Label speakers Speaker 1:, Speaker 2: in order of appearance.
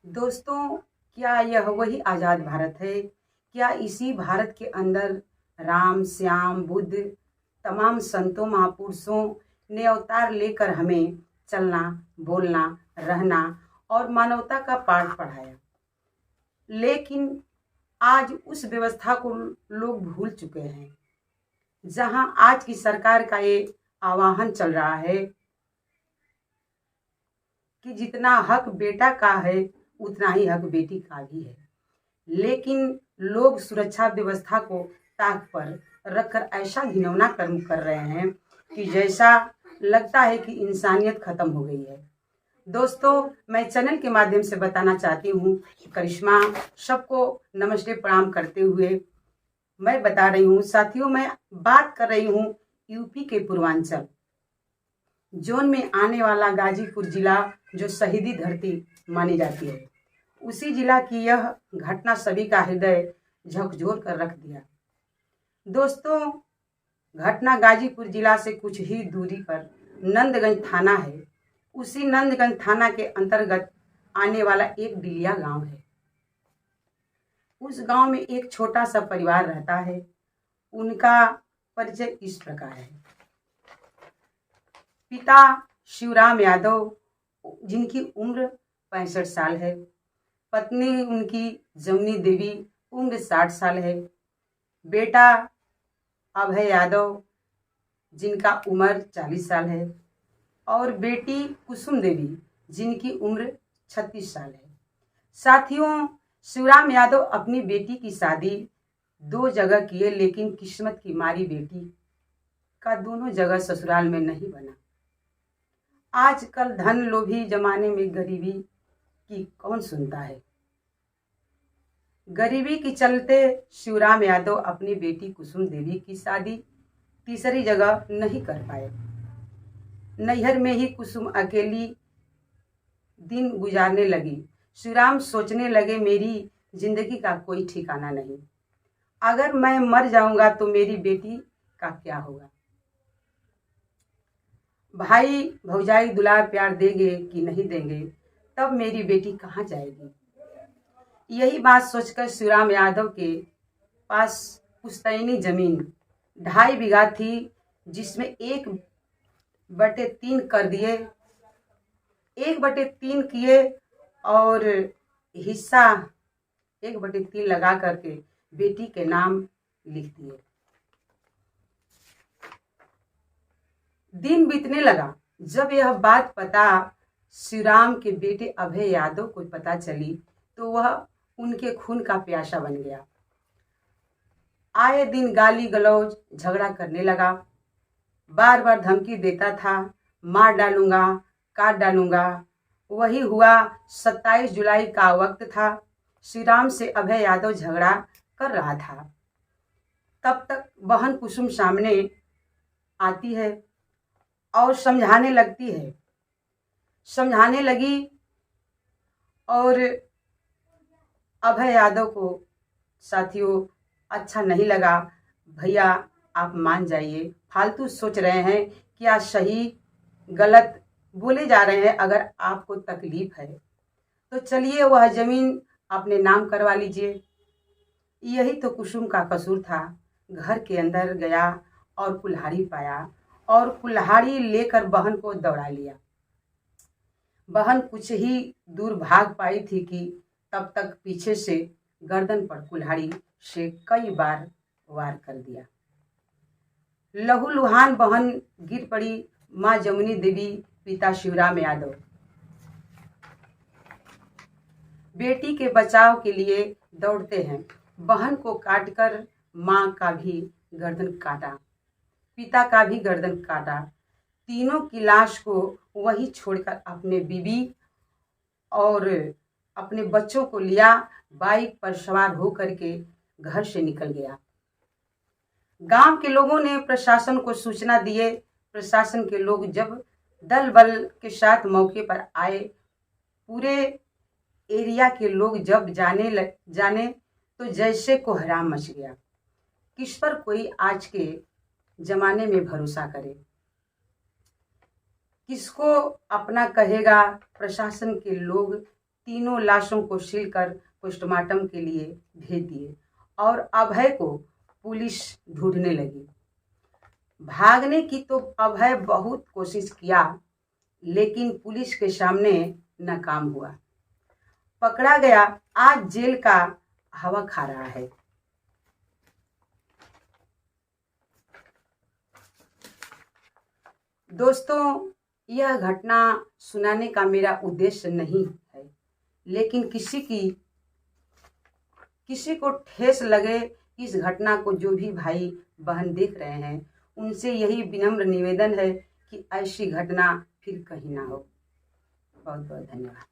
Speaker 1: दोस्तों, क्या यह वही आज़ाद भारत है? क्या इसी भारत के अंदर राम, श्याम, बुद्ध, तमाम संतों महापुरुषों ने अवतार लेकर हमें चलना, बोलना, रहना और मानवता का पाठ पढ़ाया? लेकिन आज उस व्यवस्था को लोग भूल चुके हैं। जहां आज की सरकार का ये आह्वान चल रहा है कि जितना हक बेटा का है उतना ही हक बेटी का भी है, लेकिन लोग सुरक्षा व्यवस्था को ताक पर रखकर ऐसा घिनौना कर्म कर रहे हैं कि जैसा लगता है कि इंसानियत खत्म हो गई है। दोस्तों, मैं चैनल के माध्यम से बताना चाहती हूँ कि करिश्मा सबको नमस्ते प्रणाम करते हुए मैं बता रही हूँ। साथियों, मैं बात कर रही हूँ यूपी के पूर्वांचल जोन में आने वाला गाजीपुर जिला, जो शहीदी धरती मानी जाती है, उसी जिला की यह घटना सभी का हृदय झकझोर कर रख दिया। दोस्तों, घटना गाजीपुर जिला से कुछ ही दूरी पर नंदगंज थाना है। उसी नंदगंज थाना के अंतर्गत आने वाला एक डिलिया गांव है। उस गांव में एक छोटा सा परिवार रहता है। उनका परिचय इस प्रकार है। पिता शिवराम यादव, जिनकी उम्र 65 साल है। पत्नी उनकी जमुनी देवी, उम्र 60 साल है। बेटा अभय यादव, जिनका उम्र 40 साल है, और बेटी कुसुम देवी, जिनकी उम्र 36 साल है। साथियों, शिवराम यादव अपनी बेटी की शादी 2 जगह किए, लेकिन किस्मत की मारी बेटी का दोनों जगह ससुराल में नहीं बना। आजकल धन लोभी जमाने में गरीबी की कौन सुनता है। गरीबी के चलते शिवराम यादव अपनी बेटी कुसुम देवी की शादी तीसरी जगह नहीं कर पाए। नैहर में ही कुसुम अकेली दिन गुजारने लगी। शिवराम सोचने लगे, मेरी जिंदगी का कोई ठिकाना नहीं। अगर मैं मर जाऊंगा तो मेरी बेटी का क्या होगा? भाई भौजाई दुलार प्यार देंगे कि नहीं देंगे, तब मेरी बेटी कहाँ जाएगी? यही बात सोचकर शिवराम यादव के पास पुश्तैनी जमीन 2.5 बीघा थी, जिसमें 1/3 कर दिए, 1/3 किए और हिस्सा 1/3 लगा करके बेटी के नाम लिख दिए। दिन बीतने लगा। जब यह बात पता शिवराम के बेटे अभय यादव को पता चली तो वह उनके खून का प्यासा बन गया। आए दिन गाली गलौज झगड़ा करने लगा। बार बार धमकी देता था, मार डालूंगा, काट डालूंगा। वही हुआ। 27 जुलाई का वक्त था। शिवराम से अभय यादव झगड़ा कर रहा था। तब तक बहन कुसुम सामने आती है और समझाने लगी और अभय यादव को साथियों अच्छा नहीं लगा। भैया आप मान जाइए, फालतू सोच रहे हैं, क्या सही गलत बोले जा रहे हैं। अगर आपको तकलीफ है तो चलिए वह जमीन अपने नाम करवा लीजिए। यही तो कुसुम का कसूर था। घर के अंदर गया और कुल्हाड़ी पाया और कुल्हाड़ी लेकर बहन को दौड़ा लिया। बहन कुछ ही दूर भाग पाई थी कि तब तक पीछे से गर्दन पर कुल्हाड़ी से कई बार वार कर दिया। लहूलुहान बहन गिर पड़ी। माँ जमुनी देवी, पिता शिवराम यादव बेटी के बचाव के लिए दौड़ते हैं। बहन को काटकर माँ का भी गर्दन काटा, पिता का भी गर्दन काटा। तीनों की लाश को वही छोड़कर अपने बीवी और अपने बच्चों को लिया, बाइक पर सवार होकर के घर से निकल गया। गांव के लोगों ने प्रशासन को सूचना दिए। प्रशासन के लोग जब दल बल के साथ मौके पर आए, पूरे एरिया के लोग जब जाने तो जैसे कोहराम मच गया। किस पर कोई आज के जमाने में भरोसा करे? किसको अपना कहेगा? प्रशासन के लोग तीनों लाशों को सीलकर पोस्टमार्टम के लिए भेज दिए और अभय को पुलिस ढूंढने लगी। भागने की तो अभय बहुत कोशिश किया, लेकिन पुलिस के सामने नाकाम हुआ। पकड़ा गया, आज जेल का हवा खा रहा है। दोस्तों, यह घटना सुनाने का मेरा उद्देश्य नहीं है, लेकिन किसी को ठेस लगे इस घटना को, जो भी भाई बहन देख रहे हैं, उनसे यही विनम्र निवेदन है कि ऐसी घटना फिर कहीं ना हो। बहुत बहुत धन्यवाद।